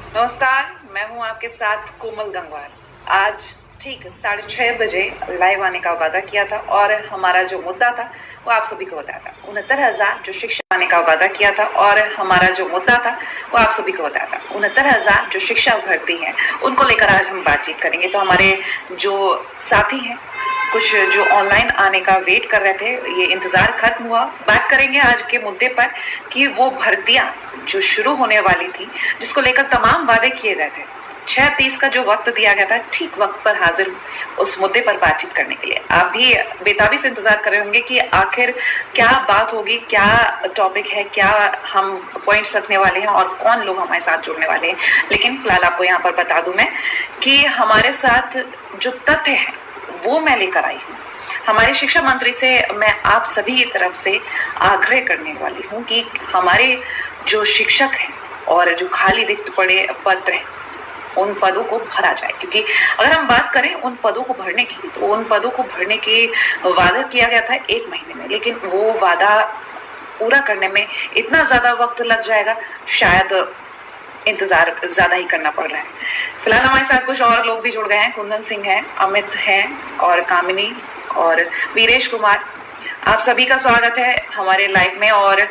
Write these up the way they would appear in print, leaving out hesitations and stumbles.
नमस्कार, मैं हूं आपके साथ कोमल गंगवार। आज ठीक 6:30 बजे लाइव आने का वादा किया था और हमारा जो मुद्दा था वो आप सभी को बताया था। 69,000 जो शिक्षा आने का वादा किया था और हमारा जो मुद्दा था वो आप सभी को बताया था। 69,000 जो शिक्षा भर्ती हैं उनको लेकर आज हम बातचीत करेंगे। तो हमारे जो साथी हैं, कुछ जो ऑनलाइन आने का वेट कर रहे थे, ये इंतजार खत्म हुआ। बात करेंगे आज के मुद्दे पर कि वो भर्तियां जो शुरू होने वाली थी, जिसको लेकर तमाम वादे किए गए थे, 6:30 का जो वक्त दिया गया था, ठीक वक्त पर हाजिर उस मुद्दे पर बातचीत करने के लिए। आप भी बेताबी से इंतजार कर रहे होंगे कि आखिर क्या बात होगी, क्या टॉपिक है, क्या हम पॉइंट्स रखने वाले हैं और कौन लोग हमारे साथ जुड़ने वाले हैं। लेकिन फिलहाल आपको यहाँ पर बता दूं मैं कि हमारे साथ जो तथ्य है वो मैं लेकर आई हूँ। हमारे शिक्षा मंत्री से मैं आप सभी की तरफ से आग्रह करने वाली हूँ कि हमारे जो शिक्षक हैं और जो खाली रिक्त पड़े पद हैं उन पदों को भरा जाए। क्योंकि अगर हम बात करें उन पदों को भरने की, तो उन पदों को भरने की वादा किया गया था 1 महीने में, लेकिन वो वादा पूरा करने में इतना ज्यादा वक्त लग जाएगा, शायद इंतजार ज्यादा ही करना पड़ रहा है। फिलहाल हमारे साथ कुछ और लोग भी जुड़ गए हैं। कुंदन सिंह हैं, अमित हैं और कामिनी और वीरेश कुमार। आप सभी का स्वागत है हमारे लाइव में। और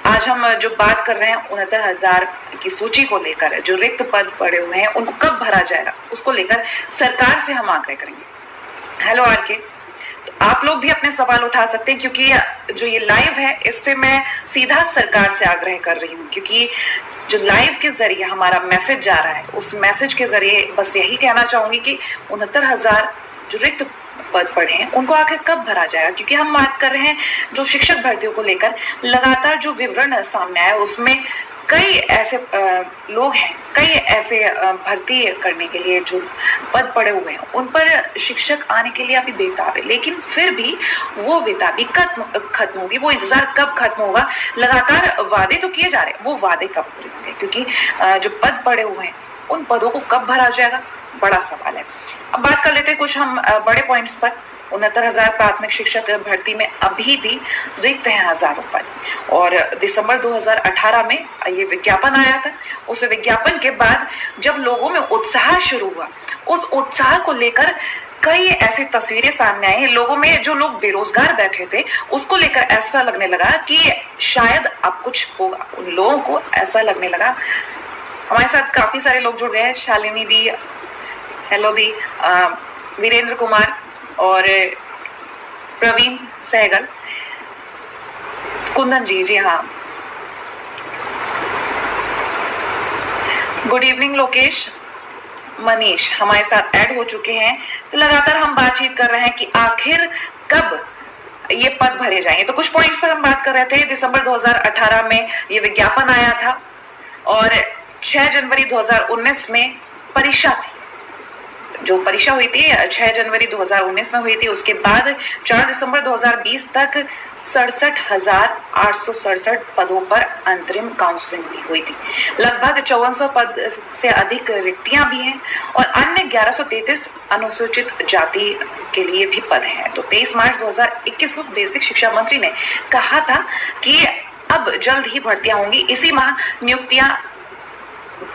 आज हम जो बात कर रहे हैं 69,000 की सूची को लेकर, जो रिक्त पद पड़े हुए हैं उनको कब भरा जाएगा उसको लेकर सरकार से हम आग्रह करेंगे। हेलो आरके, तो आप लोग भी अपने सवाल उठा सकते हैं, क्योंकि जो ये लाइव है इससे मैं सीधा सरकार से आग्रह कर रही हूँ। क्योंकि जो लाइव के जरिए हमारा मैसेज जा रहा है, उस मैसेज के जरिए बस यही कहना चाहूंगी कि 69,000 जो रिक्त पद पड़े हैं उनको आखिर कब भरा जाएगा। क्योंकि हम बात कर रहे हैं जो शिक्षक भर्तियों को लेकर, लगातार जो विवरण सामने आया उसमें कई ऐसे लोग हैं, कई ऐसे भर्ती करने के लिए जो पद पड़े हुए हैं उन पर शिक्षक आने के लिए अभी बेताब है। लेकिन फिर भी वो बेताबी खत्म होगी, वो इंतजार कब खत्म होगा। लगातार वादे तो किए जा रहे हैं, वो वादे कब पूरे होंगे। क्योंकि जो पद पड़े हुए हैं उन पदों को कब भरा जाएगा, बड़ा सवाल है। अब बात कर लेते हैं कुछ हम बड़े पॉइंट्स पर। 69,000 प्राथमिक शिक्षक भर्ती में अभी भी रिक्त हैं हजारों पद। और दिसंबर 2018 में ये विज्ञापन आया था। उस विज्ञापन के बाद जब लोगों में उत्साह शुरू हुआ, उस उत्साह को लेकर कई ऐसी तस्वीरें सामने आई। लोगों में जो लोग बेरोजगार बैठे थे उसको लेकर ऐसा लगने लगा कि शायद अब कुछ होगा। उन लोगों को ऐसा लगने लगा। हमारे साथ काफी सारे लोग जुड़ गए हैं। शालिनी दी, हेलो दी, वीरेंद्र कुमार और प्रवीण सहगल, कुंदन जी, जी हाँ, गुड इवनिंग लोकेश, मनीष हमारे साथ ऐड हो चुके हैं। तो लगातार हम बातचीत कर रहे हैं कि आखिर कब ये पद भरे जाएंगे। तो कुछ पॉइंट्स पर हम बात कर रहे थे। दिसंबर 2018 में ये विज्ञापन आया था और 6 जनवरी 2019 में परीक्षा थी। जो परीक्षा हुई थी 6 जनवरी 2019 में हुई थी। उसके बाद 4 दिसंबर 2020 तक 67,867 पदों पर अंतरिम काउंसलिंग भी हुई थी। लगभग 5400 पद से अधिक रिक्तियां भी हैं और अन्य 1133 अनुसूचित जाति के लिए भी पद हैं। तो 23 मार्च 2021 को बेसिक शिक्षा मंत्री ने कहा था कि अब जल्द ही भर्तियां होंगी, इसी माह नियुक्तियां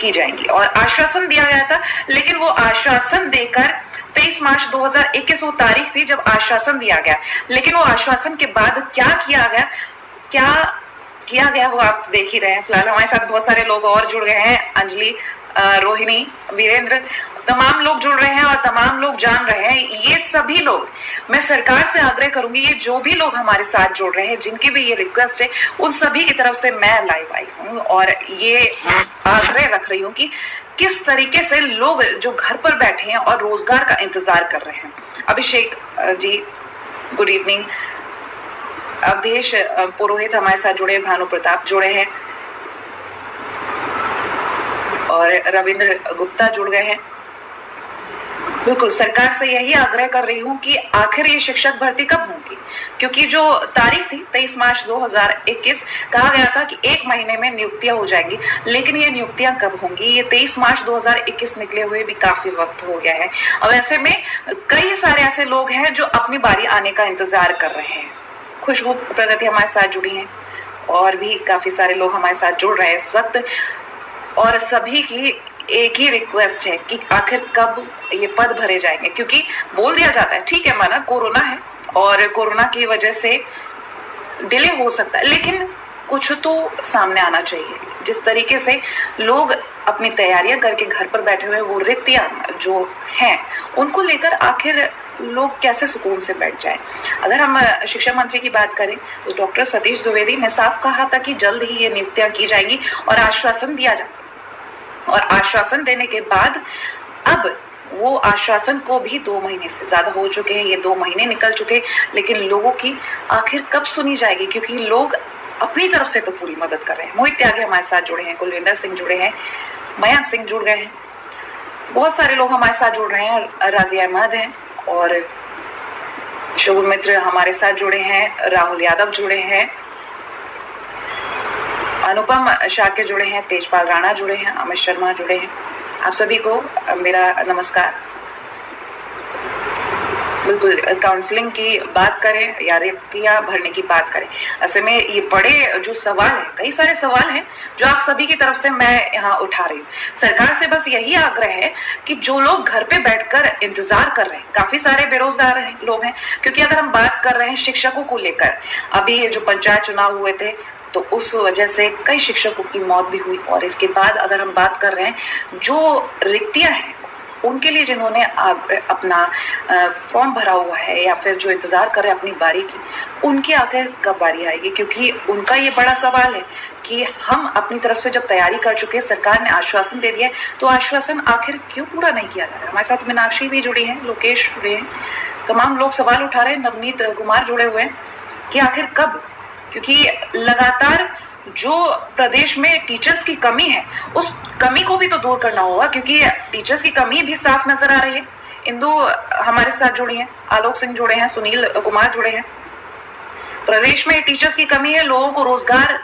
की जाएंगी और आश्वासन दिया गया था। लेकिन वो आश्वासन देकर 23 मार्च 2021 वो तारीख थी जब आश्वासन दिया गया, लेकिन वो आश्वासन के बाद क्या किया गया वो आप देख ही रहे हैं। फिलहाल हमारे साथ बहुत सारे लोग और जुड़ गए हैं। अंजलि, रोहिणी, वीरेंद्र, तमाम लोग जुड़ रहे हैं और तमाम लोग जान रहे हैं। ये सभी लोग, मैं सरकार से आग्रह करूंगी, ये जो भी लोग हमारे साथ जुड़ रहे हैं, जिनकी भी ये रिक्वेस्ट है, उन सभी की तरफ से मैं लाइव आई हूँ और ये आग्रह रख रही हूँ कि किस तरीके से लोग जो घर पर बैठे हैं और रोजगार का इंतजार कर रहे हैं। Abhishek ji, good evening. अवधेश पुरोहित हमारे साथ जुड़े, भानु प्रताप जुड़े हैं और रविंद्र गुप्ता जुड़ गए हैं। बिल्कुल सरकार से यही आग्रह कर रही हूँ कि आखिर ये शिक्षक भर्ती कब होगी। क्योंकि जो तारीख थी 23 मार्च 2021, कहा गया था कि 1 महीने में नियुक्तियां हो जाएंगी, लेकिन ये नियुक्तियां कब होंगी। ये 23 मार्च 2021 निकले हुए भी काफी वक्त हो गया है। अब ऐसे में कई सारे ऐसे लोग हैं जो अपनी बारी आने का इंतजार कर रहे हैं। खुशबू प्रगति हमारे साथ जुड़ी हैं और भी काफी सारे लोग हमारे साथ जुड़ रहे हैं इस वक्त। और सभी की एक ही रिक्वेस्ट है कि आखिर कब ये पद भरे जाएंगे, क्योंकि बोल दिया जाता है ठीक है माना कोरोना है और कोरोना की वजह से डिले हो सकता है, लेकिन कुछ तो सामने आना चाहिए। जिस तरीके से लोग अपनी तैयारियां करके घर पर बैठे हुए वो रिक्तियां जो हैं उनको लेकर आखिर लोग कैसे सुकून से बैठ जाएं। अगर हम शिक्षा मंत्री की बात करें तो डॉक्टर सतीश द्विवेदी ने साफ कहा था कि जल्द ही ये नियुक्तियां की जाएंगी और आश्वासन दिया जाता, और आश्वासन देने के बाद अब वो आश्वासन को भी 2 महीने से ज्यादा हो चुके हैं, ये 2 महीने निकल चुके, लेकिन लोगों की आखिर कब सुनी जाएगी, क्योंकि लोग अपनी तरफ से तो पूरी मदद कर रहे हैं। मोहित त्यागी हमारे साथ जुड़े हैं, कुलविंदर सिंह जुड़े हैं, मयंक सिंह जुड़ गए हैं, बहुत सारे लोग हमारे साथ जुड़ रहे हैं, राजी अहमद हैं और शुभ मित्र हमारे साथ जुड़े हैं, राहुल यादव जुड़े हैं, अनुपम शाक्य जुड़े हैं, तेजपाल राणा जुड़े हैं, अमित शर्मा जुड़े हैं। आप सभी को मेरा नमस्कार। बिल्कुल काउंसलिंग की बात करें या रिक्तियां भरने की बात करें, ऐसे में ये बड़े जो सवाल हैं, कई सारे सवाल हैं जो आप सभी की तरफ से मैं यहाँ उठा रही हूँ। सरकार से बस यही आग्रह है कि जो लोग घर पे बैठकर इंतजार कर रहे हैं, काफी सारे बेरोजगार लोग हैं, क्योंकि अगर हम बात कर रहे हैं शिक्षकों को लेकर, अभी ये जो पंचायत चुनाव हुए थे तो उस वजह से कई शिक्षकों की मौत भी हुई, और इसके बाद अगर हम बात कर रहे हैं जो रिक्तियां हैं उनके लिए जिन्होंने अपना फॉर्म भरा हुआ है या फिर जो इंतजार कर रहे हैं अपनी बारी की, उनकी आखिर कब बारी आएगी, क्योंकि उनका ये बड़ा सवाल है कि हम अपनी तरफ से जब तैयारी कर चुके हैं, सरकार ने आश्वासन दे दिया है, तो आश्वासन आखिर क्यों पूरा नहीं किया जा रहा है। हमारे साथ मीनाक्षी भी जुड़ी हैं, लोकेश जुड़े हैं, तमाम लोग सवाल उठा रहे हैं, नवनीत कुमार जुड़े हुए हैं कि आखिर कब, क्योंकि लगातार जो प्रदेश में टीचर्स की कमी है उस कमी को भी तो दूर करना होगा, क्योंकि टीचर्स की कमी भी साफ नजर आ रही है। इंदु हमारे साथ जुड़ी हैं, आलोक सिंह जुड़े हैं, सुनील कुमार जुड़े हैं। प्रदेश में टीचर्स की कमी है, लोगों को रोजगार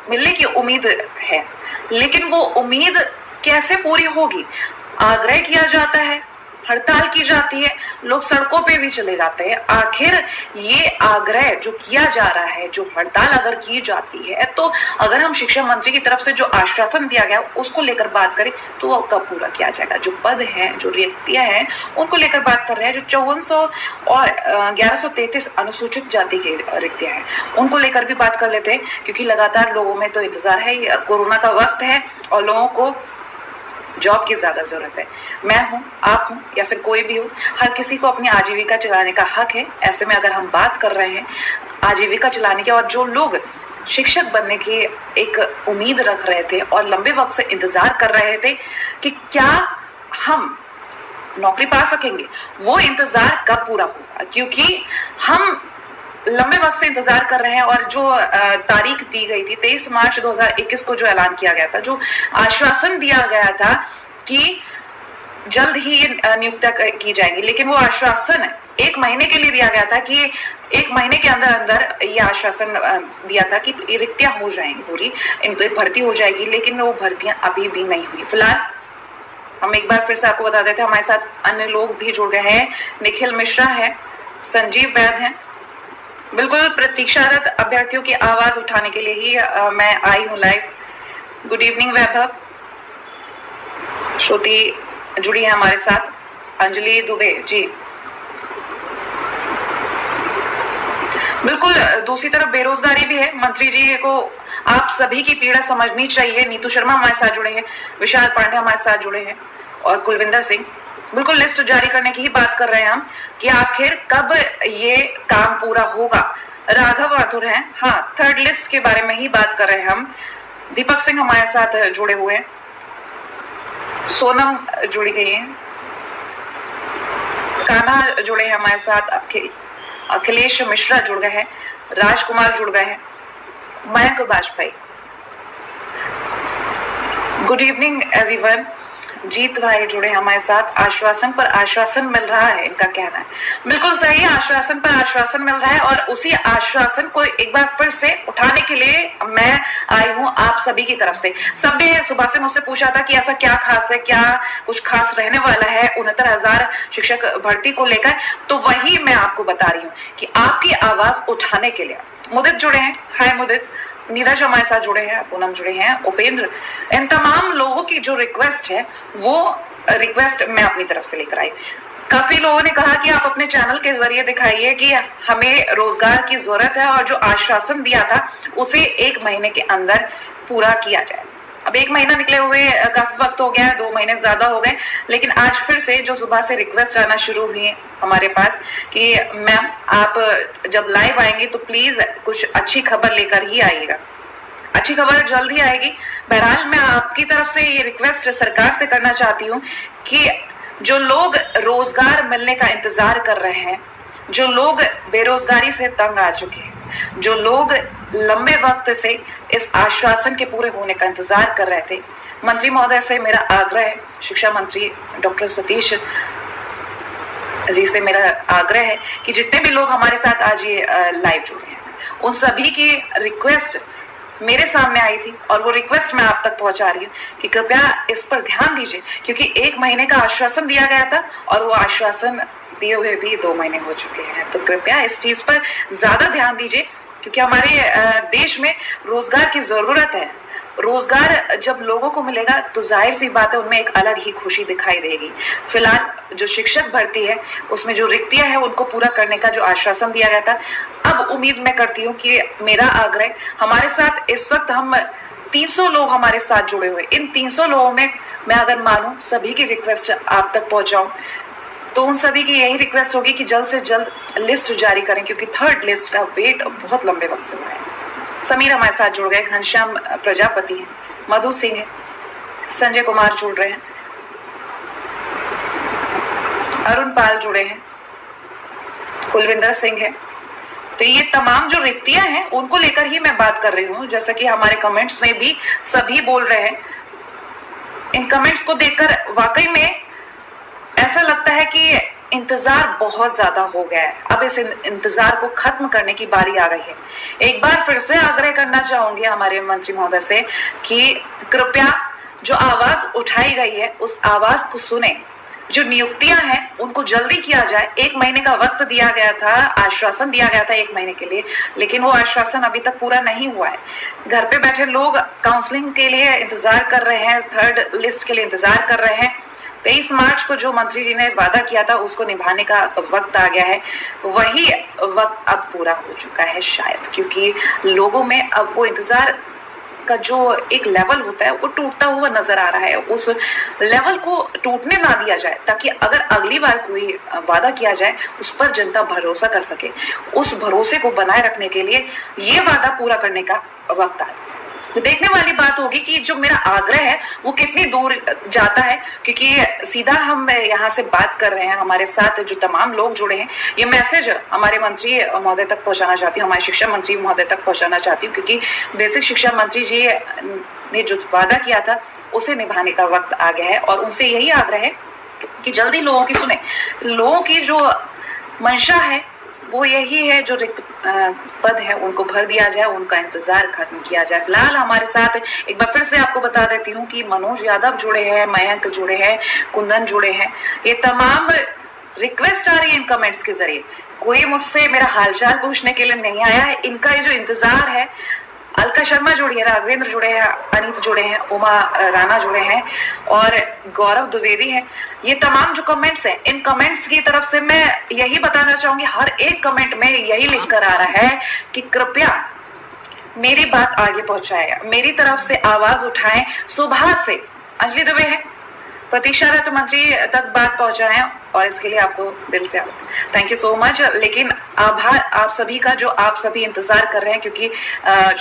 मिलने की उम्मीद है, लेकिन वो उम्मीद कैसे पूरी होगी। आग्रह किया जाता है, हड़ताल की जाती है, लोग सड़कों पे भी चले जाते हैं। आखिर ये आग्रह जो किया जा रहा है, जो हड़ताल अगर की जाती है, तो अगर हम शिक्षा मंत्री की तरफ से जो आश्वासन दिया गया उसको लेकर बात करें तो वो कब पूरा किया जाएगा। जो पद हैं, जो रिक्तियां हैं, उनको लेकर बात कर रहे हैं। जो 5400 और 1133 अनुसूचित जाति की रिक्तियां हैं उनको लेकर भी बात कर लेते हैं, क्योंकि लगातार लोगों में तो इंतजार है, कोरोना का वक्त है और लोगों को जॉब की ज्यादा जरूरत है। मैं हूं, आप हूं या फिर कोई भी हो, हर किसी को अपनी आजीविका चलाने का हक है। ऐसे में अगर हम बात कर रहे हैं आजीविका चलाने की, और जो लोग शिक्षक बनने की एक उम्मीद रख रहे थे और लंबे वक्त से इंतजार कर रहे थे कि क्या हम नौकरी पा सकेंगे, वो इंतजार कब पूरा होगा, क्योंकि हम लंबे वक्त से इंतजार कर रहे हैं। और जो तारीख दी गई थी 23 मार्च 2021 को जो ऐलान किया गया था, जो आश्वासन दिया गया था कि जल्द ही नियुक्तियां की जाएंगी, लेकिन वो आश्वासन 1 महीने के लिए दिया गया था कि 1 महीने के अंदर अंदर ये आश्वासन दिया था कि रिक्तियां हो जाएंगी, पूरी इनकी भर्ती हो जाएगी, लेकिन वो भर्तियां अभी भी नहीं हुई। फिलहाल हम एक बार फिर से आपको बता देते हैं, हमारे साथ अन्य लोग भी जुड़ गए हैं। निखिल मिश्रा है, संजीव वैद है। बिल्कुल प्रतीक्षारत अभ्यर्थियों की आवाज उठाने के लिए ही मैं आई हूं लाइव। गुड इवनिंग वैभव। श्रुति जुड़ी है हमारे साथ, अंजलि दुबे जी। बिल्कुल दूसरी तरफ बेरोजगारी भी है। मंत्री जी को आप सभी की पीड़ा समझनी चाहिए। नीतू शर्मा हमारे साथ जुड़े हैं, विशाल पांडे हमारे साथ जुड़े हैं और कुलविंदर सिंह। बिल्कुल लिस्ट जारी करने की ही बात कर रहे हैं हम कि आखिर कब ये काम पूरा होगा। राघव आतुर हैं, हाँ, 3rd लिस्ट के बारे में ही बात कर रहे हैं हम। दीपक सिंह हमारे साथ जुड़े हुए हैं, सोनम जुड़ी गई है, कान्हा जुड़े हैं हमारे साथ, अखिलेश मिश्रा जुड़ गए हैं, राजकुमार जुड़ गए हैं, Mayank Vajpayee. Good evening everyone. Jeet भाई जुड़े हमारे साथ। आश्वासन पर आश्वासन मिल रहा है, इनका कहना है। बिल्कुल सही है, आश्वासन पर आश्वासन मिल रहा है और उसी आश्वासन को एक बार फिर से उठाने के लिए मैं आई हूं आप सभी की तरफ से। सबने सुबह से मुझसे पूछा था कि ऐसा क्या खास है, क्या कुछ खास रहने वाला है 69,000 शिक्षक भर्ती को लेकर, तो वही मैं आपको बता रही हूँ कि आपकी आवाज उठाने के लिए मुदित जुड़े हैं। हाय मुदित, नीरज हमारे साथ जुड़े हैं, पूनम जुड़े हैं, उपेंद्र, इन तमाम लोगों की जो रिक्वेस्ट है वो रिक्वेस्ट मैं अपनी तरफ से लेकर आई। काफी लोगों ने कहा कि आप अपने चैनल के जरिए दिखाइए कि हमें रोजगार की जरूरत है और जो आश्वासन दिया था उसे 1 महीने के अंदर पूरा किया जाए। अब 1 महीना निकले हुए काफी वक्त हो गया है, 2 महीने ज्यादा हो गए, लेकिन आज फिर से जो सुबह से रिक्वेस्ट आना शुरू हुई है हमारे पास कि मैम आप जब लाइव आएंगे तो प्लीज कुछ अच्छी खबर लेकर ही आइएगा। अच्छी खबर जल्द ही आएगी। बहरहाल मैं आपकी तरफ से ये रिक्वेस्ट सरकार से करना चाहती हूँ कि जो लोग रोजगार मिलने का इंतजार कर रहे हैं, जो लोग बेरोजगारी से तंग आ चुके हैं, जो लोग लंबे वक्त से इस आश्वासन के पूरे होने का इंतजार कर रहे थे, मंत्री महोदय से मेरा आग्रह है, शिक्षा मंत्री डॉक्टर सतीश जी से मेरा आग्रह है कि जितने भी लोग हमारे साथ आज ये लाइव जुड़े हैं उन सभी की रिक्वेस्ट मेरे सामने आई थी और वो रिक्वेस्ट मैं आप तक पहुंचा रही हूँ कि कृपया इस पर ध्यान दीजिए, क्योंकि 1 महीने का आश्वासन दिया गया था और वो आश्वासन दिए हुए भी 2 महीने हो चुके हैं। तो कृपया इस चीज पर ज्यादा ध्यान दीजिए, क्योंकि हमारे देश में रोजगार की जरूरत है। रोजगार जब लोगों को मिलेगा तो जाहिर सी बात है उनमें एक अलग ही खुशी दिखाई देगी। फिलहाल जो शिक्षक भर्ती है उसमें जो रिक्तियां हैं उनको पूरा करने का जो आश्वासन दिया गया था, अब उम्मीद मैं करती हूँ कि मेरा आग्रह, हमारे साथ इस वक्त हम 300 लोग हमारे साथ जुड़े हुए, इन 300 लोगों में मैं अगर मानूं सभी की रिक्वेस्ट आप तक पहुंचाऊं तो उन सभी की यही रिक्वेस्ट होगी कि जल्द से जल्द लिस्ट जारी करें, क्योंकि 3rd लिस्ट का वेट बहुत लंबे वक्त से हुआ है। समीर हमारे साथ जुड़ गए, घनश्याम प्रजापति हैं, मधु सिंह है, संजय कुमार जुड़ रहे हैं, अरुण पाल जुड़े हैं, कुलविंदर सिंह है। तो ये तमाम जो रिक्तियां हैं उनको लेकर ही मैं बात कर रही हूँ, जैसा कि हमारे कमेंट्स में भी सभी बोल रहे हैं। इन कमेंट्स को देखकर वाकई में ऐसा लगता है कि इंतजार बहुत ज्यादा हो गया है, अब इस इंतजार को खत्म करने की बारी आ गई है। एक बार फिर से आग्रह करना चाहूंगी हमारे मंत्री महोदय से कि कृपया जो आवाज उठाई गई है उस आवाज को सुने। जो नियुक्तियां हैं उनको जल्दी किया जाए। 1 महीने का वक्त दिया गया था, आश्वासन दिया गया था 1 महीने के लिए, लेकिन वो आश्वासन अभी तक पूरा नहीं हुआ है। घर पे बैठे लोग काउंसलिंग के लिए इंतजार कर रहे हैं, 3rd लिस्ट के लिए इंतजार कर रहे हैं। 23 मार्च को जो मंत्री जी ने वादा किया था उसको निभाने का वक्त आ गया है, वही वक्त अब पूरा हो चुका है शायद, क्योंकि लोगों में अब वो इंतजार का जो एक लेवल होता है वो टूटता हुआ नजर आ रहा है। उस लेवल को टूटने ना दिया जाए, ताकि अगर अगली बार कोई वादा किया जाए उस पर जनता भरोसा कर सके। उस भरोसे को बनाए रखने के लिए ये वादा पूरा करने का वक्त आया। तो देखने वाली बात होगी कि जो मेरा आग्रह है वो कितनी दूर जाता है, क्योंकि सीधा हम यहाँ से बात कर रहे हैं, हमारे साथ जो तमाम लोग जुड़े हैं, ये मैसेज हमारे मंत्री महोदय तक पहुंचाना चाहती हूँ, हमारे शिक्षा मंत्री महोदय तक पहुंचाना चाहती हूँ, क्योंकि बेसिक शिक्षा मंत्री जी ने जो वादा किया था उसे निभाने का वक्त आ गया है और उनसे यही आग्रह है कि जल्दी लोगों की सुने। लोगों की जो मंशा है वो यही है, जो रिक्त पद है उनको भर दिया जाए, उनका इंतजार खत्म किया जाए। फिलहाल हमारे साथ एक बार फिर से आपको बता देती हूँ कि मनोज यादव जुड़े हैं, मयंक जुड़े हैं, कुंदन जुड़े हैं। ये तमाम रिक्वेस्ट आ रही है इन कमेंट्स के जरिए। कोई मुझसे मेरा हालचाल पूछने के लिए नहीं आया है, इनका ये जो इंतजार है। अलका शर्मा जुड़ी है, राघवेंद्र जुड़े हैं, अनीत जुड़े हैं, उमा राणा जुड़े हैं और गौरव द्विवेदी हैं। ये तमाम जो कमेंट्स हैं, इन कमेंट्स की तरफ से मैं यही बताना चाहूंगी, हर एक कमेंट में यही लिख कर आ रहा है कि कृपया मेरी बात आगे पहुंचाएं, मेरी तरफ से आवाज उठाएं। सुबह से अंजलि दुबे है, प्रतीक्षारत मंत्री तक बात पहुंचाएं और इसके लिए आपको दिल से थैंक यू सो मच। लेकिन आभार आप सभी का, जो आप सभी इंतजार कर रहे हैं, क्योंकि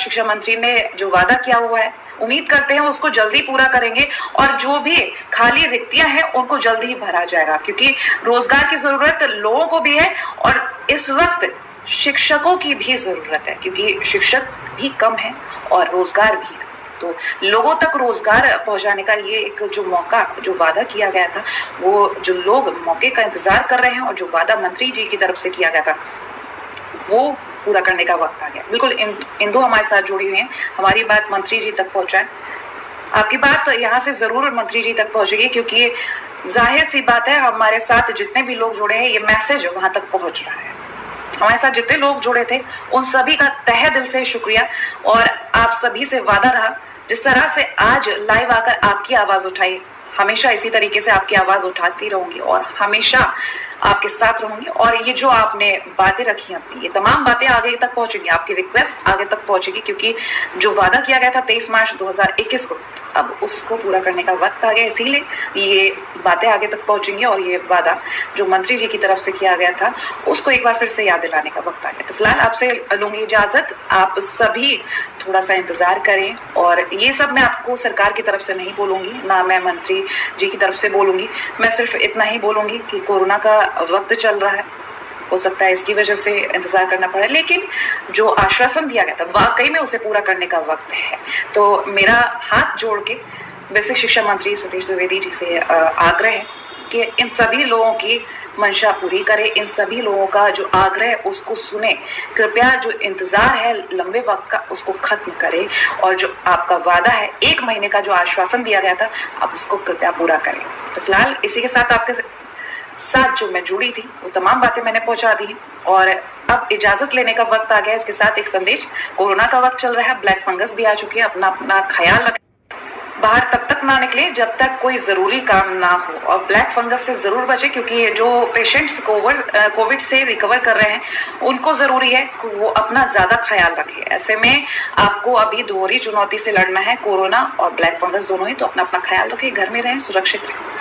शिक्षा मंत्री ने जो वादा किया हुआ है उम्मीद करते हैं उसको जल्दी पूरा करेंगे और जो भी खाली रिक्तियां हैं उनको जल्दी ही भरा जाएगा, क्योंकि रोजगार की जरूरत लोगों को भी है और इस वक्त शिक्षकों की भी जरूरत है, क्योंकि शिक्षक भी कम है और रोजगार भी। तो लोगों तक रोजगार पहुंचाने का ये एक जो मौका, जो वादा किया गया था, वो जो लोग मौके का इंतजार कर रहे हैं और जो वादा मंत्री जी की तरफ से किया गया था वो पूरा करने का वक्त आ गया। बिल्कुल इंदु हमारे साथ जुड़ी हुई हैं, हमारी बात मंत्री जी तक पहुंचाए। आपकी बात यहाँ से जरूर मंत्री जी तक पहुंचेगी, क्योंकि जाहिर सी बात है हमारे साथ जितने भी लोग जुड़े हैं ये मैसेज वहां तक पहुंच रहा है। हमारे साथ जितने लोग जुड़े थे उन सभी का तहे दिल से शुक्रिया। और आप सभी से वादा रहा, जिस तरह से आज लाइव आकर आपकी आवाज उठाई, हमेशा इसी तरीके से आपकी आवाज उठाती रहूंगी और हमेशा आपके साथ रहूंगी। और ये जो आपने बातें रखी अपनी, ये तमाम बातें आगे तक पहुंचेंगी, आपकी रिक्वेस्ट आगे तक पहुंचेगी, क्योंकि जो वादा किया गया था 23 मार्च 2021 को, अब उसको पूरा करने का वक्त आ गया, इसीलिए ये बातें आगे तक पहुंचेंगी। और ये वादा जो मंत्री जी की तरफ से किया गया था उसको एक बार फिर से याद दिलाने का वक्त आ गया। तो फिलहाल आपसे लूंगी इजाजत, आप सभी थोड़ा सा इंतजार करें। और ये सब मैं आपको सरकार की तरफ से नहीं बोलूंगी, ना मैं मंत्री जी की तरफ से बोलूंगी, मैं सिर्फ इतना ही बोलूंगी कि कोरोना का वक्त चल रहा है, हो सकता है इसकी वजह से इंतजार करना पड़े, लेकिन जो आश्वासन दिया गया था वाकई में उसे पूरा करने का वक्त है। तो मेरा हाथ जोड़ के बेसिक शिक्षा मंत्री सतीश द्विवेदी जी से आग्रह है कि इन सभी लोगों की मंशा पूरी करें, इन सभी लोगों का जो आग्रह है उसको सुने, कृपया जो इंतजार है लंबे वक्त का उसको खत्म करें, और जो आपका वादा है 1 महीने का जो आश्वासन दिया गया था आप उसको कृपया पूरा करें। तो फिलहाल इसी के साथ आपके साथ जो मैं जुड़ी थी वो तमाम बातें मैंने पहुंचा दी, और अब इजाजत लेने का वक्त आ गया। इसके साथ एक संदेश, कोरोना का वक्त चल रहा है, ब्लैक फंगस भी आ चुकी है, अपना अपना ख्याल रखें, बाहर तब तक ना निकले जब तक कोई जरूरी काम ना हो, और ब्लैक फंगस से जरूर बचे, क्योंकि जो पेशेंट्स कोविड से रिकवर कर रहे हैं उनको जरूरी है कि वो अपना ज्यादा ख्याल रखें। ऐसे में आपको अभी दोहरी चुनौती से लड़ना है, कोरोना और ब्लैक फंगस दोनों ही, तो अपना अपना ख्याल रखें, घर में रहें, सुरक्षित रहें।